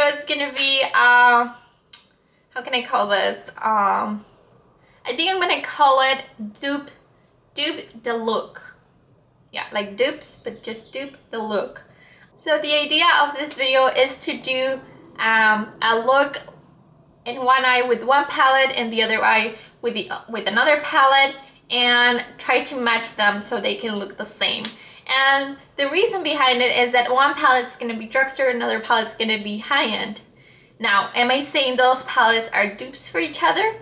is gonna be how can I call this? I think I'm gonna call it dupe the look. Yeah, like dupes, but just dupe the look. So the idea of this video is to do a look in one eye with one palette and the other eye with another palette, and try to match them so they can look the same. And the reason behind it is that one palette is going to be drugstore, another palette is going to be high-end. Now, am I saying those palettes are dupes for each other?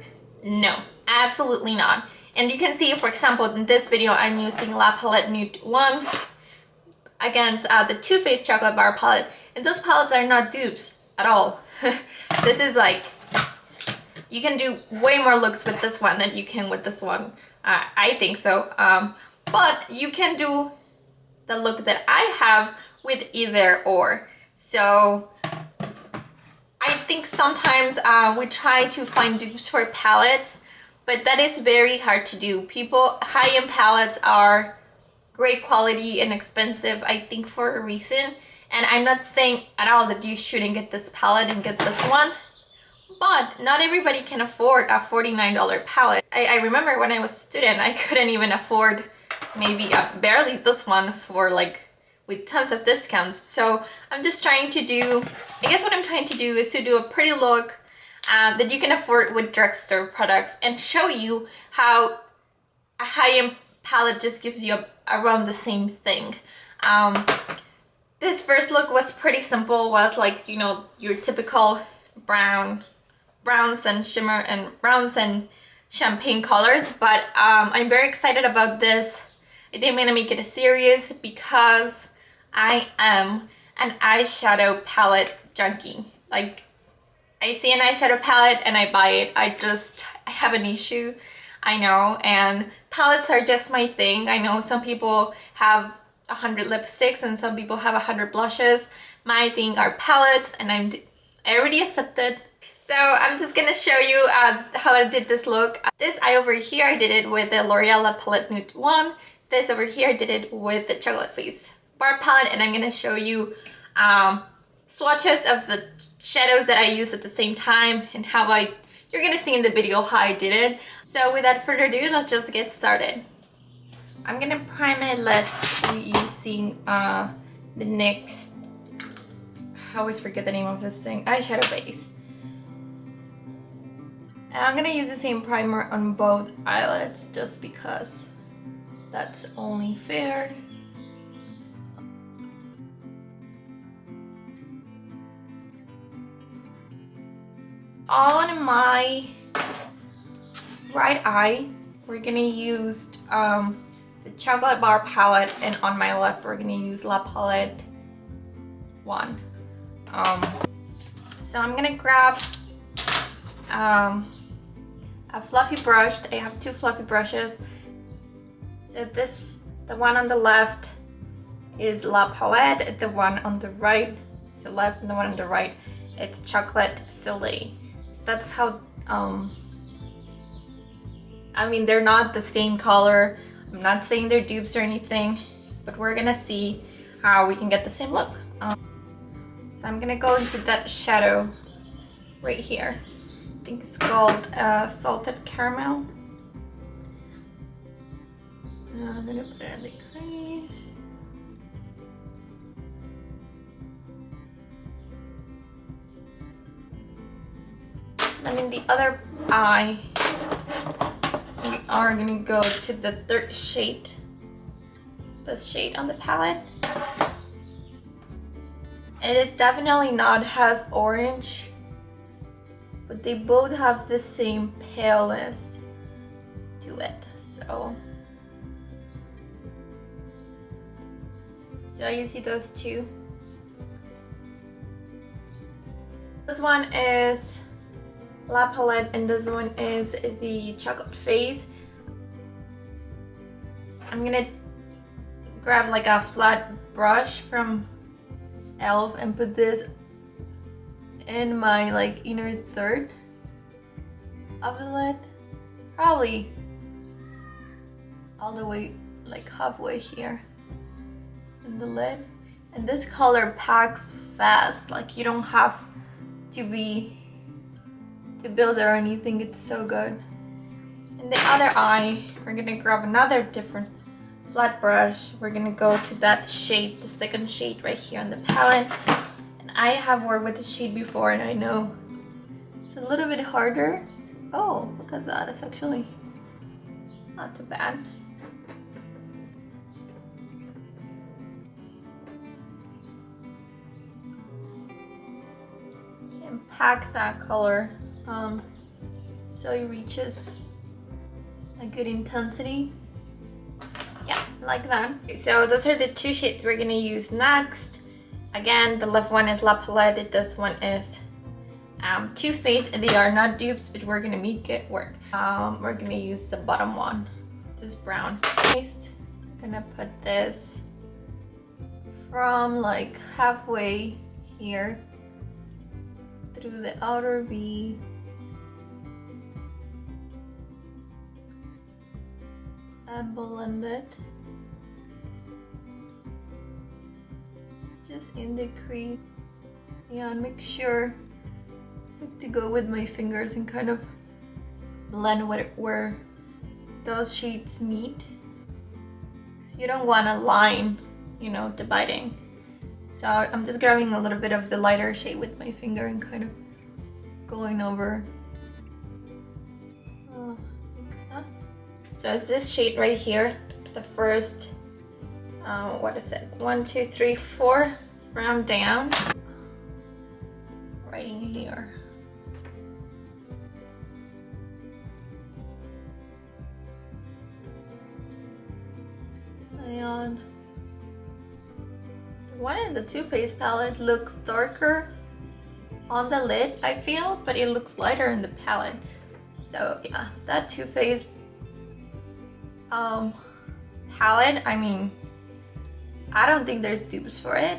No, absolutely not. And you can see, for example, in this video, I'm using La Palette Nude 1 against the Too Faced Chocolate Bar palette. And those palettes are not dupes at all. This is like, you can do way more looks with this one than you can with this one. I think so. But you can do the look that I have with either or. So I think sometimes we try to find dupes for palettes, but that is very hard to do. High-end palettes are great quality and expensive, I think, for a reason. And I'm not saying at all that you shouldn't get this palette and get this one, but not everybody can afford a $49 palette. I remember when I was a student, I couldn't even afford maybe barely this one for like with tons of discounts. So I'm just trying to do, I guess what I'm trying to do is to do a pretty look that you can afford with drugstore products and show you how a high-end palette just gives you around the same thing. This first look was pretty simple, was like, you know, your typical browns and shimmer and browns and champagne colors, but I'm very excited about this. I think I'm gonna make it a series because I am an eyeshadow palette junkie. Like, I see an eyeshadow palette and I buy it. I have an issue, I know, and palettes are just my thing. I know some people have 100 lipsticks and some people have 100 blushes. My thing are palettes, and I already accepted. So I'm just gonna show you how I did this look. This eye over here, I did it with the L'Oreal La Palette Nude 1. This over here, I did it with the Chocolate Face Bar palette, and I'm gonna show you swatches of the shadows that I use at the same time and you're gonna see in the video how I did it. So without further ado, let's just get started. I'm gonna prime my lids using the NYX, I always forget the name of this thing, eyeshadow base. And I'm gonna use the same primer on both eyelids just because that's only fair. On my right eye, we're gonna use the Chocolate Bar palette, and on my left, we're gonna use La Palette 1. So I'm gonna grab a fluffy brush. I have two fluffy brushes. So the one on the left is La Palette, the one on the right, so left, and the one on the right, it's Chocolate Soleil. So that's how, I mean, they're not the same color. I'm not saying they're dupes or anything, but we're gonna see how we can get the same look. So I'm gonna go into that shadow right here. I think it's called Salted Caramel. I'm gonna put it in the crease. And in the other eye, we are gonna go to the third shade. This shade on the palette. It is definitely not as orange, but they both have the same paleness to it. So you see those two. This one is La Palette and this one is the Chocolate Face. I'm gonna grab like a flat brush from e.l.f. and put this in my like inner third of the lid, probably all the way like halfway here in the lid. And this color packs fast, like you don't have to build or anything. It's so good. And the other eye, we're gonna grab another different flat brush. We're gonna go to that shade, the second shade right here on the palette. And I have worked with this shade before, and I know it's a little bit harder. Oh, look at that, it's actually not too bad. And pack that color so it reaches a good intensity. Yeah, like that. So those are the two shades we're gonna use next. Again, the left one is La Palette, this one is Too Faced. They are not dupes, but we're gonna make it work. We're gonna use the bottom one, this brown. Next, I'm gonna put this from like halfway here through the outer V. And blend it just in the crease. Yeah, and make sure to go with my fingers and kind of blend where those shades meet. So you don't want a line, you know, dividing. So I'm just grabbing a little bit of the lighter shade with my finger and kind of going over. Like that. So it's this shade right here, the first, what is it? 1, 2, 3, 4 from down. Right in here. And the one in the Too Faced palette looks darker on the lid, I feel, but it looks lighter in the palette. So yeah, that Too Faced palette, I mean, I don't think there's dupes for it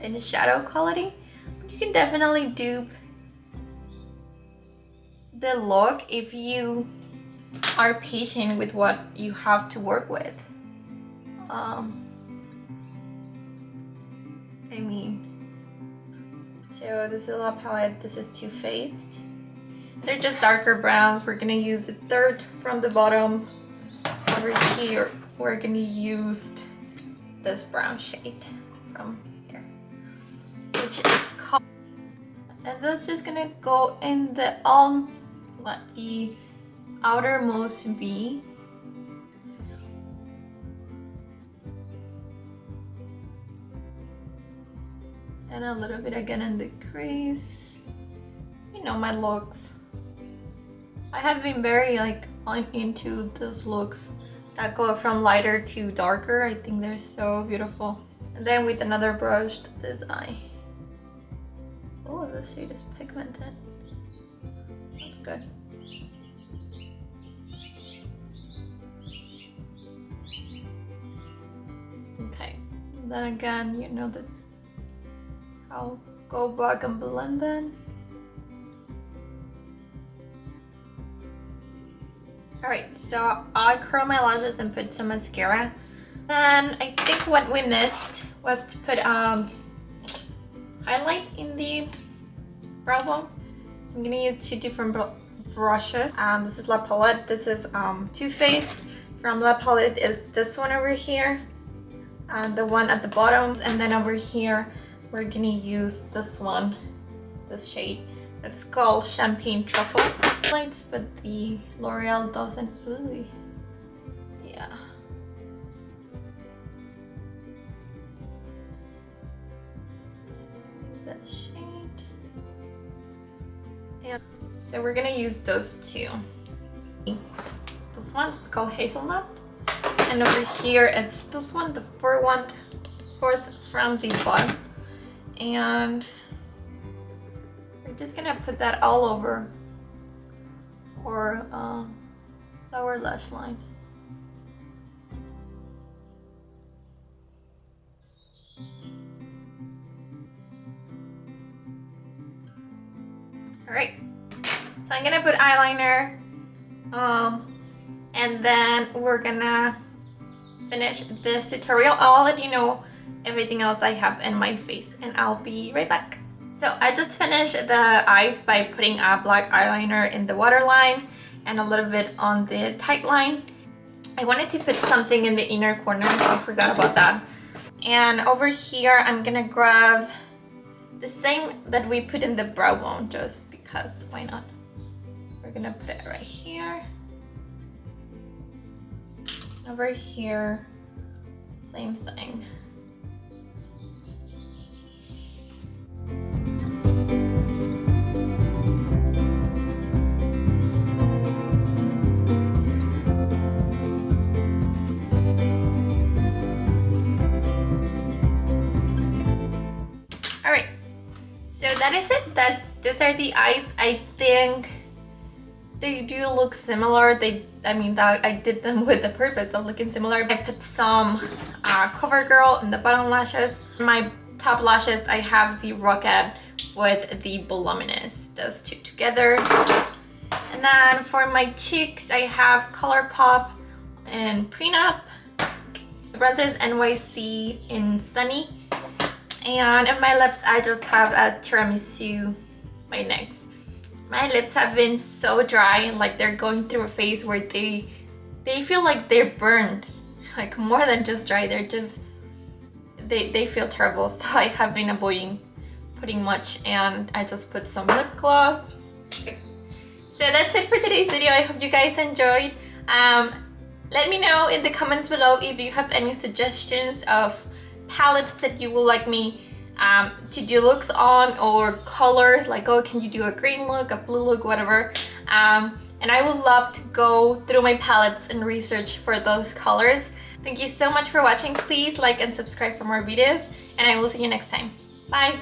in the shadow quality. But you can definitely dupe the look if you are patient with what you have to work with. I mean, so this is La Palette, this is Too Faced. They're just darker browns. We're gonna use the third from the bottom. Over here, we're gonna use this brown shade from here, which is called, and that's just gonna go in the the outermost V. And a little bit again in the crease. You know my looks. I have been very like into those looks that go from lighter to darker. I think they're so beautiful. And then with another brush, this eye. Oh, this shade is pigmented. That's good. Okay, and then again, you know that I'll go back and blend then. Alright, so I curl my lashes and put some mascara. Then I think what we missed was to put highlight in the brow bone. So I'm gonna use two different brushes. This is La Palette, this is Too Faced. From La Palette is this one over here. The one at the bottom, and then over here we're gonna use this one, this shade. It's called Champagne Truffle. Lights, but the L'Oreal doesn't. Ooh. Yeah. Just that shade. And so we're gonna use those two. This one, it's called Hazelnut. And over here, it's this one, the fourth from the bottom. And we're just gonna put that all over our lower lash line. Alright, so I'm gonna put eyeliner, and then we're gonna finish this tutorial. I'll let you know everything else I have in my face, and I'll be right back. So I just finished the eyes by putting a black eyeliner in the waterline and a little bit on the tight line. I wanted to put something in the inner corner, I forgot about that. And over here I'm gonna grab the same that we put in the brow bone, just because, why not? We're gonna put it right here. Over here, same thing. Alright, so that is it. Those are the eyes. I think they do look similar. I did them with the purpose of looking similar. I put some Covergirl in the bottom lashes. My top lashes, I have the Rocket with the Voluminous, those two together. And then for my cheeks, I have Colourpop and Prenup. Bronzers NYC in Sunny. And in my lips, I just have a tiramisu, my next. My lips have been so dry, like they're going through a phase where they feel like they're burned. Like more than just dry, they're just, they feel terrible. So I have been avoiding putting much, and I just put some lip gloss. So that's it for today's video. I hope you guys enjoyed. Let me know in the comments below if you have any suggestions of palettes that you would like me to do looks on, or colors, like, oh, can you do a green look, a blue look, whatever. And I would love to go through my palettes and research for those colors. Thank you so much for watching. Please like and subscribe for more videos, and I will see you next time. Bye!